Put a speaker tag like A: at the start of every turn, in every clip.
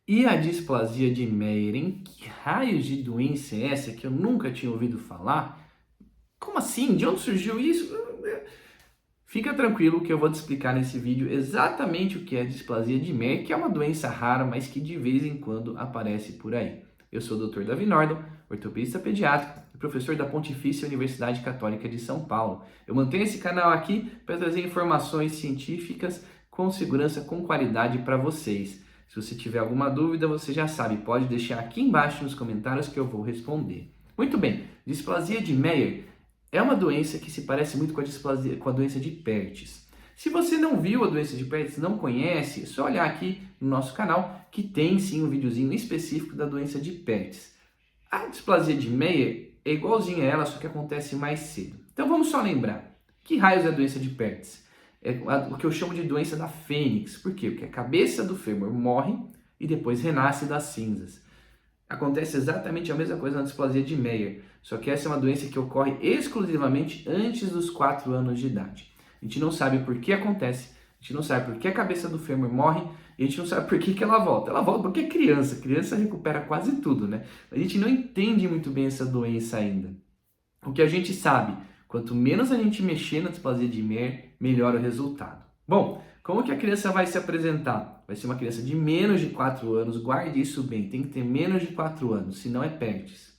A: E a displasia de Meyer, hein? Que raios de doença é essa que eu nunca tinha ouvido falar? Como assim? De onde surgiu isso? Fica tranquilo que eu vou te explicar nesse vídeo exatamente o que é displasia de Meyer, que é uma doença rara, mas que de vez em quando aparece por aí. Eu sou o Dr. Davi Nordon, ortopedista pediátrico e professor da Pontifícia Universidade Católica de São Paulo. Eu mantenho esse canal aqui para trazer informações científicas com segurança, com qualidade para vocês. Se você tiver alguma dúvida, você já sabe, pode deixar aqui embaixo nos comentários que eu vou responder. Muito bem, displasia de Meyer é uma doença que se parece muito com a displasia, com a doença de Pertes. Se você não viu a doença de Pertes, não conhece, é só olhar aqui no nosso canal que tem sim um videozinho específico da doença de Pertes. A displasia de Meyer é igualzinha a ela, só que acontece mais cedo. Então vamos só lembrar, que raios é a doença de Pertes? É o que eu chamo de doença da fênix. Por quê? Porque a cabeça do fêmur morre e depois renasce das cinzas. Acontece exatamente a mesma coisa na displasia de Meyer, só que essa é uma doença que ocorre exclusivamente antes dos 4 anos de idade. A gente não sabe por que acontece, a gente não sabe por que a cabeça do fêmur morre e a gente não sabe por que ela volta. Ela volta porque é criança, criança recupera quase tudo, né? A gente não entende muito bem essa doença ainda. O que a gente sabe, quanto menos a gente mexer na displasia de Meyer, melhor o resultado. Bom, como que a criança vai se apresentar? Vai ser uma criança de menos de 4 anos, guarde isso bem, tem que ter menos de 4 anos, senão é Pertes.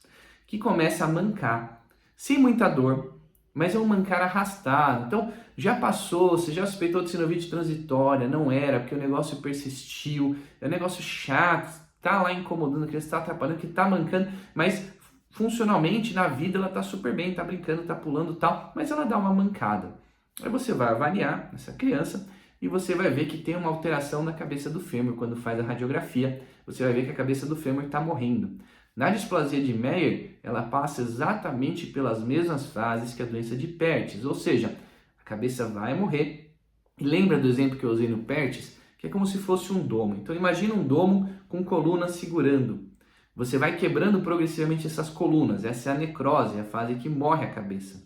A: Que começa a mancar, sem muita dor, mas é um mancar arrastado. Então, já passou, você já suspeitou de sinovite transitória, não era, porque o negócio persistiu, é um negócio chato, tá lá incomodando a criança, tá atrapalhando, que tá mancando, mas funcionalmente na vida ela tá super bem, tá brincando, tá pulando e tal, mas ela dá uma mancada. Aí você vai avaliar essa criança e você vai ver que tem uma alteração na cabeça do fêmur quando faz a radiografia. Você vai ver que a cabeça do fêmur está morrendo. Na displasia de Meyer, ela passa exatamente pelas mesmas fases que a doença de Pertes, ou seja, a cabeça vai morrer. E lembra do exemplo que eu usei no Pertes? Que é como se fosse um domo. Então imagina um domo com colunas segurando. Você vai quebrando progressivamente essas colunas. Essa é a necrose, é a fase que morre a cabeça.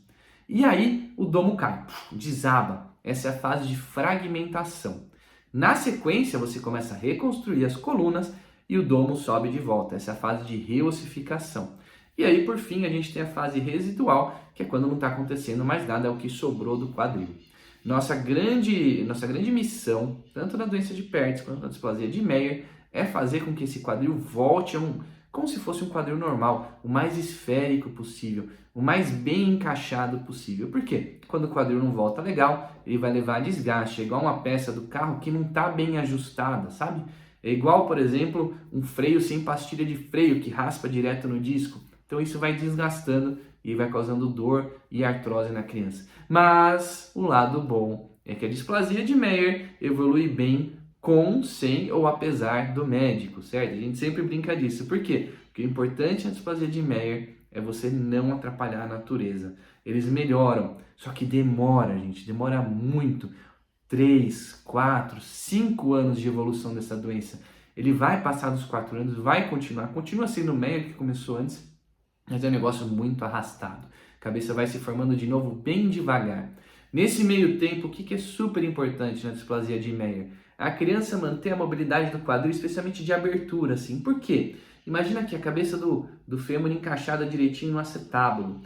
A: E aí o domo cai, desaba. Essa é a fase de fragmentação. Na sequência, você começa a reconstruir as colunas e o domo sobe de volta. Essa é a fase de reossificação. E aí, por fim, a gente tem a fase residual, que é quando não está acontecendo mais nada, é o que sobrou do quadril. Nossa grande missão, tanto na doença de Pertz quanto na displasia de Meyer, é fazer com que esse quadril volte a como se fosse um quadril normal, o mais esférico possível, o mais bem encaixado possível. Por quê? Quando o quadril não volta legal, ele vai levar a desgaste, é igual uma peça do carro que não está bem ajustada, sabe? É igual, por exemplo, um freio sem pastilha de freio que raspa direto no disco. Então isso vai desgastando e vai causando dor e artrose na criança. Mas o lado bom é que a displasia de Meyer evolui bem com, sem ou apesar do médico, certo? A gente sempre brinca disso. Por quê? Porque o importante na displasia de Meyer é você não atrapalhar a natureza. Eles melhoram, só que demora, gente, demora muito. 3, 4, 5 anos de evolução dessa doença. Ele vai passar dos 4 anos, vai continuar, continua sendo o Meyer que começou antes, mas é um negócio muito arrastado. A cabeça vai se formando de novo bem devagar. Nesse meio tempo, o que é super importante na displasia de Meyer? A criança manter a mobilidade do quadril, especialmente de abertura, assim. Por quê? Imagina que a cabeça do fêmur encaixada direitinho no acetábulo.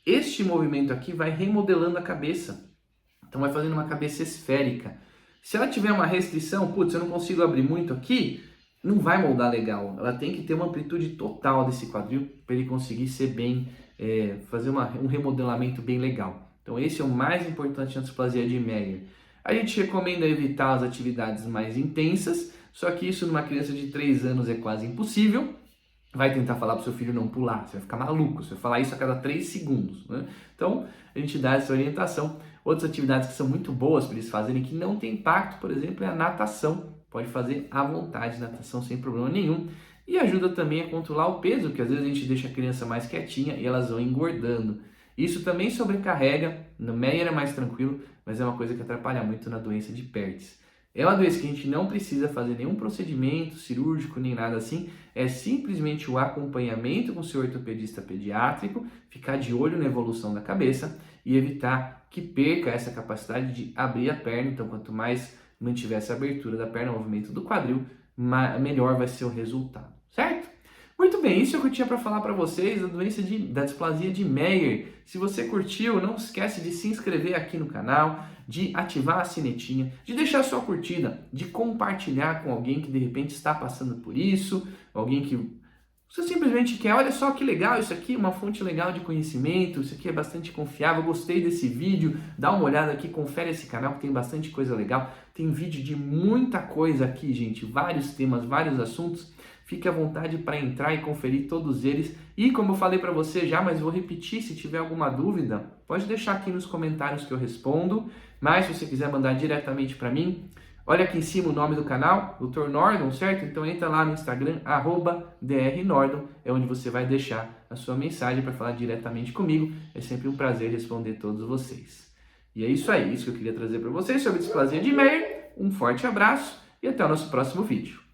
A: Este movimento aqui vai remodelando a cabeça. Então vai fazendo uma cabeça esférica. Se ela tiver uma restrição, putz, eu não consigo abrir muito aqui, não vai moldar legal. Ela tem que ter uma amplitude total desse quadril para ele conseguir ser bem, fazer um remodelamento bem legal. Então esse é o mais importante na displasia de Meyer. A gente recomenda evitar as atividades mais intensas, só que isso numa criança de 3 anos é quase impossível. Vai tentar falar para o seu filho não pular, você vai ficar maluco, você vai falar isso a cada 3 segundos. Né? Então a gente dá essa orientação. Outras atividades que são muito boas para eles fazerem, que não tem impacto, por exemplo, é a natação. Pode fazer à vontade, natação sem problema nenhum. E ajuda também a controlar o peso, que às vezes a gente deixa a criança mais quietinha e elas vão engordando. Isso também sobrecarrega, no Meyer é mais tranquilo, mas é uma coisa que atrapalha muito na doença de Pertz. É uma doença que a gente não precisa fazer nenhum procedimento cirúrgico, nem nada assim, é simplesmente o acompanhamento com o seu ortopedista pediátrico, ficar de olho na evolução da cabeça e evitar que perca essa capacidade de abrir a perna. Então, quanto mais mantiver essa abertura da perna, o movimento do quadril, melhor vai ser o resultado, certo? Muito bem, isso é o que eu tinha para falar para vocês da displasia de Meyer. Se você curtiu, não esquece de se inscrever aqui no canal, de ativar a sinetinha, de deixar sua curtida, de compartilhar com alguém que de repente está passando por isso, alguém que você simplesmente quer, olha só que legal isso aqui, uma fonte legal de conhecimento, isso aqui é bastante confiável, gostei desse vídeo, dá uma olhada aqui, confere esse canal que tem bastante coisa legal, tem vídeo de muita coisa aqui, gente, vários temas, vários assuntos. Fique à vontade para entrar e conferir todos eles. E como eu falei para você já, mas vou repetir, se tiver alguma dúvida, pode deixar aqui nos comentários que eu respondo. Mas se você quiser mandar diretamente para mim, olha aqui em cima o nome do canal, Dr. Nordon, certo? Então entra lá no Instagram, @drnordon, é onde você vai deixar a sua mensagem para falar diretamente comigo. É sempre um prazer responder todos vocês. E é isso aí, isso que eu queria trazer para vocês sobre displasia de Meyer. Um forte abraço e até o nosso próximo vídeo.